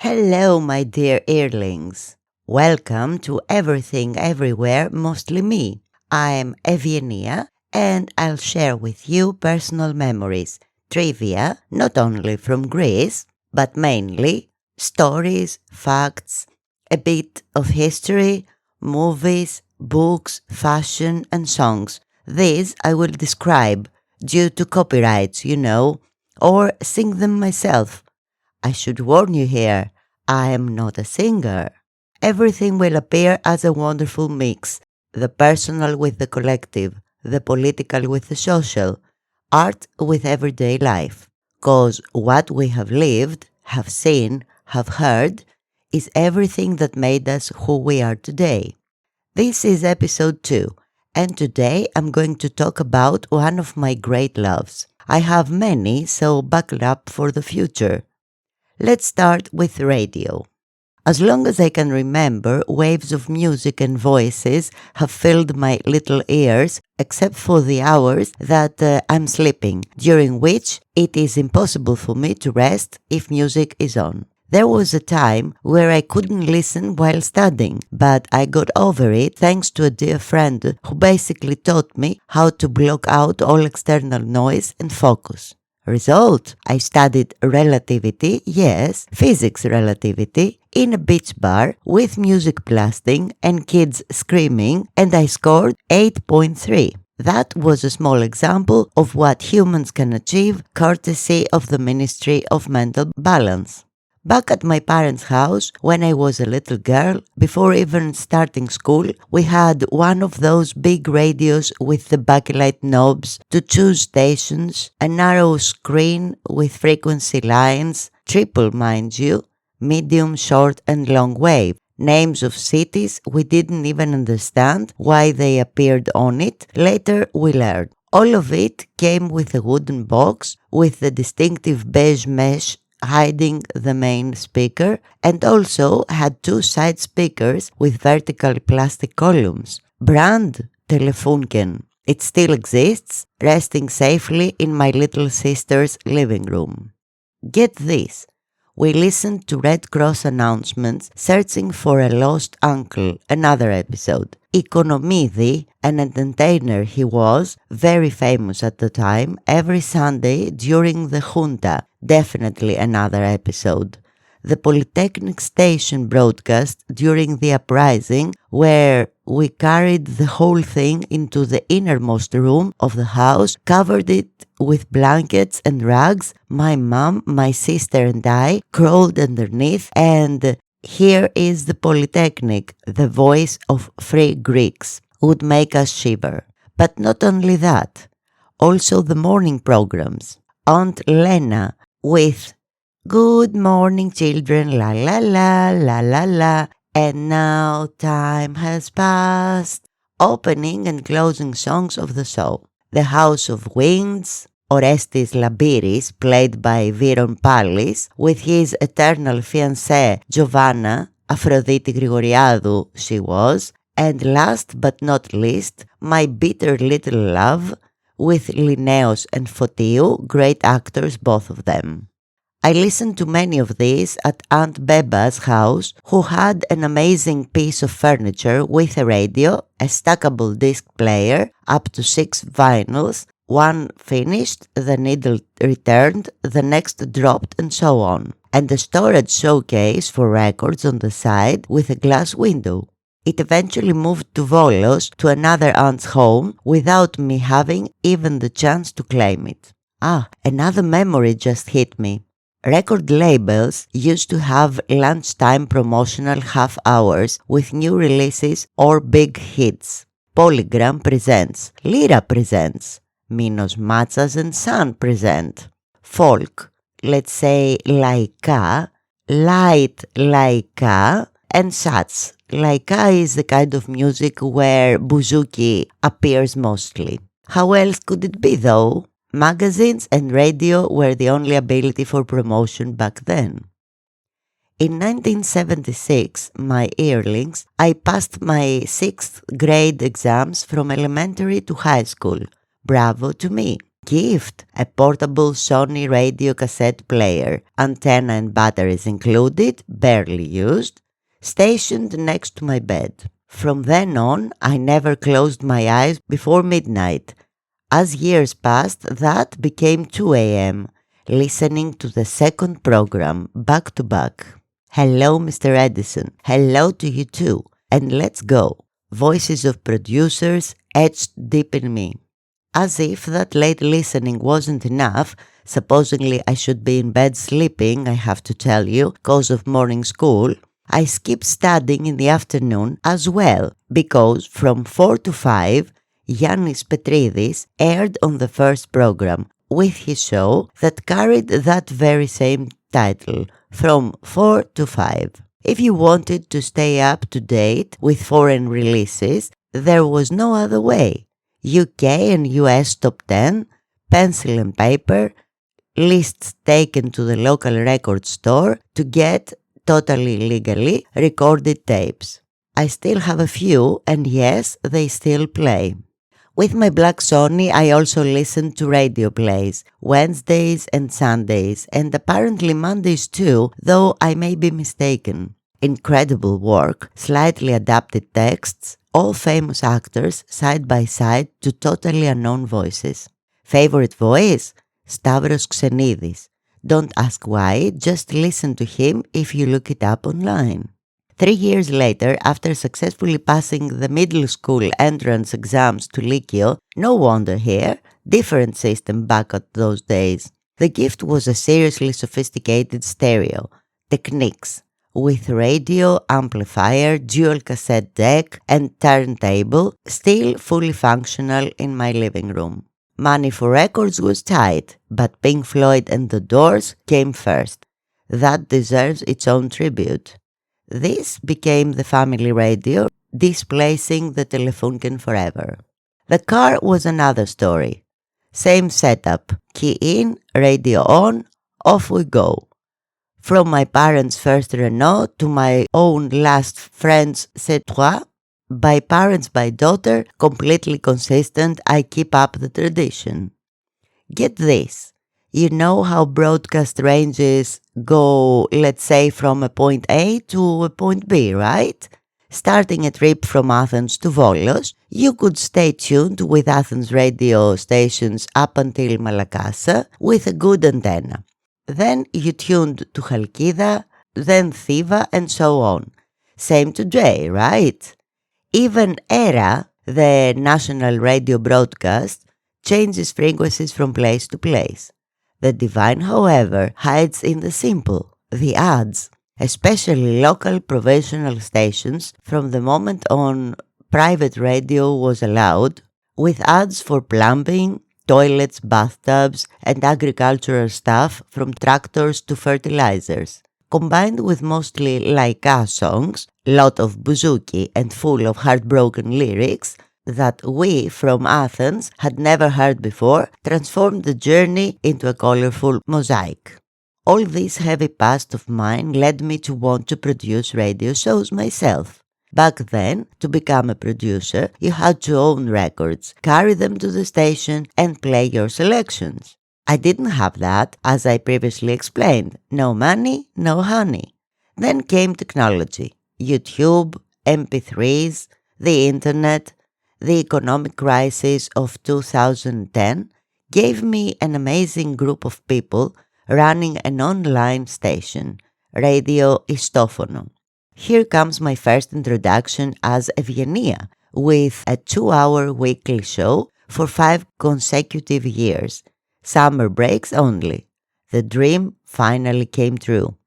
Hello, my dear earlings. Welcome to Everything Everywhere, Mostly Me. I'm Evienia, and I'll share with you personal memories, trivia, not only from Greece, but mainly stories, facts, a bit of history, movies, books, fashion, and songs. These I will describe due to copyrights, or sing them myself. I should warn you here, I am not a singer. Everything will appear as a wonderful mix, the personal with the collective, the political with the social, art with everyday life. Cause what we have lived, have seen, have heard, is everything that made us who we are today. This is episode 2, and today I'm going to talk about one of my great loves. I have many, so buckle up for the future. Let's start with radio. As long as I can remember, waves of music and voices have filled my little ears, except for the hours that I'm sleeping, during which it is impossible for me to rest if music is on. There was a time where I couldn't listen while studying, but I got over it thanks to a dear friend who basically taught me how to block out all external noise and focus. Result, I studied relativity, yes, physics relativity, in a beach bar with music blasting and kids screaming, and I scored 8.3. That was a small example of what humans can achieve courtesy of the Ministry of Mental Balance. Back at my parents' house, when I was a little girl, before even starting school, we had one of those big radios with the backlight knobs to choose stations, a narrow screen with frequency lines, triple mind you, medium, short and long wave, names of cities we didn't even understand why they appeared on it, later we learned. All of it came with a wooden box with the distinctive beige mesh hiding the main speaker, and also had 2 side speakers with vertical plastic columns. Brand Telefunken. It still exists, resting safely in my little sister's living room. Get this. We listened to Red Cross announcements searching for a lost uncle, another episode. Economidi, an entertainer he was, very famous at the time, every Sunday during the junta, definitely another episode. The Polytechnic station broadcast during the uprising, where we carried the whole thing into the innermost room of the house, covered it with blankets and rugs. My mom, my sister and I crawled underneath, and here is the Polytechnic, the voice of free Greeks, would make us shiver. But not only that, also the morning programs. Aunt Lena with "Good morning, children, la la la, la la la, and now time has passed," opening and closing songs of the show. The House of Winds, Orestes Labiris, played by Viron Pallis, with his eternal fiancée Giovanna, Aphrodite Grigoriadou she was, and last but not least, My Bitter Little Love, with Linnaeus and Fotiu, great actors both of them. I listened to many of these at Aunt Beba's house, who had an amazing piece of furniture with a radio, a stackable disc player, up to 6 vinyls, one finished, the needle returned, the next dropped, and so on, and a storage showcase for records on the side with a glass window. It eventually moved to Volos, to another aunt's home, without me having even the chance to claim it. Another memory just hit me. Record labels used to have lunchtime promotional half hours with new releases or big hits. Polygram presents, Lyra presents, Minos Matsas and Son present. Folk, let's say Laika, Light Laika, and such. Laika is the kind of music where bouzouki appears mostly. How else could it be though? Magazines and radio were the only ability for promotion back then. In 1976, my earlings, I passed my 6th grade exams from elementary to high school. Bravo to me. Gift: a portable Sony radio cassette player, antenna and batteries included, barely used, stationed next to my bed. From then on, I never closed my eyes before midnight. As years passed, that became 2 a.m., listening to the second program back to back. Hello, Mr. Edison. Hello to you too. And let's go. Voices of producers etched deep in me. As if that late listening wasn't enough, supposedly I should be in bed sleeping, I have to tell you, cause of morning school, I skipped studying in the afternoon as well, because from 4 to 5, Yannis Petridis aired on the first program with his show that carried that very same title, From 4 to 5. If you wanted to stay up to date with foreign releases, there was no other way. UK and US top 10, pencil and paper, lists taken to the local record store to get, totally legally, recorded tapes. I still have a few, and yes, they still play. With my black Sony, I also listened to radio plays, Wednesdays and Sundays, and apparently Mondays too, though I may be mistaken. Incredible work, slightly adapted texts, all famous actors side by side to totally unknown voices. Favorite voice? Stavros Xenidis. Don't ask why, just listen to him if you look it up online. 3 years later, after successfully passing the middle school entrance exams to Lykio, no wonder here, different system back at those days. The gift was a seriously sophisticated stereo, Technics, with radio, amplifier, dual cassette deck, and turntable, still fully functional in my living room. Money for records was tight, but Pink Floyd and The Doors came first. That deserves its own tribute. This became the family radio, displacing the Telefunken forever. The car was another story. Same setup, key in, radio on, off we go. From my parents' first Renault to my own last friend's C3, by parents by daughter, completely consistent, I keep up the tradition. Get this. You know how broadcast ranges go, let's say, from a point A to a point B, right? Starting a trip from Athens to Volos, you could stay tuned with Athens radio stations up until Malakassa with a good antenna. Then you tuned to Chalkida, then Thiva, and so on. Same today, right? Even ERA, the national radio broadcast, changes frequencies from place to place. The divine, however, hides in the simple, the ads, especially local provincial stations from the moment on private radio was allowed, with ads for plumbing, toilets, bathtubs, and agricultural stuff from tractors to fertilizers. Combined with mostly Laika songs, lot of bouzouki and full of heartbroken lyrics, that we from Athens had never heard before, transformed the journey into a colorful mosaic. All this heavy past of mine led me to want to produce radio shows myself. Back then, to become a producer, you had to own records, carry them to the station, and play your selections. I didn't have that, as I previously explained. No money, no honey. Then came technology, YouTube, MP3s, the internet. The economic crisis of 2010 gave me an amazing group of people running an online station, Radio Istophono. Here comes my first introduction as Eugenia, with a 2-hour weekly show for 5 consecutive years. Summer breaks only. The dream finally came true.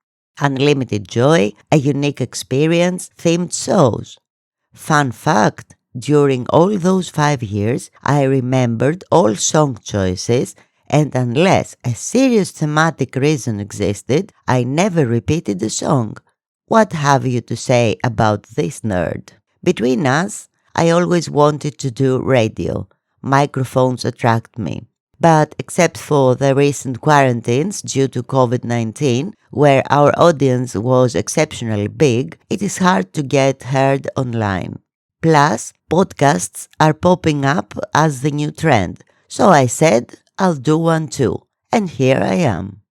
Unlimited joy, a unique experience, themed shows. Fun fact, during all those 5 years, I remembered all song choices, and unless a serious thematic reason existed, I never repeated a song. What have you to say about this nerd? Between us, I always wanted to do radio. Microphones attract me. But except for the recent quarantines due to COVID-19, where our audience was exceptionally big, it is hard to get heard online. Plus, podcasts are popping up as the new trend. So I said, I'll do one too. And here I am.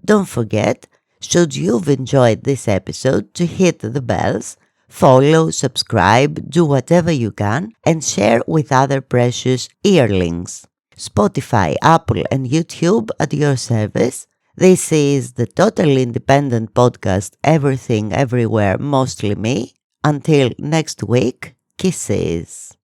Don't forget, should you've enjoyed this episode, to hit the bells, follow, subscribe, do whatever you can, and share with other precious earlings. Spotify, Apple, and YouTube at your service. This is the totally independent podcast, Everything, Everywhere, Mostly Me. Until next week, kisses.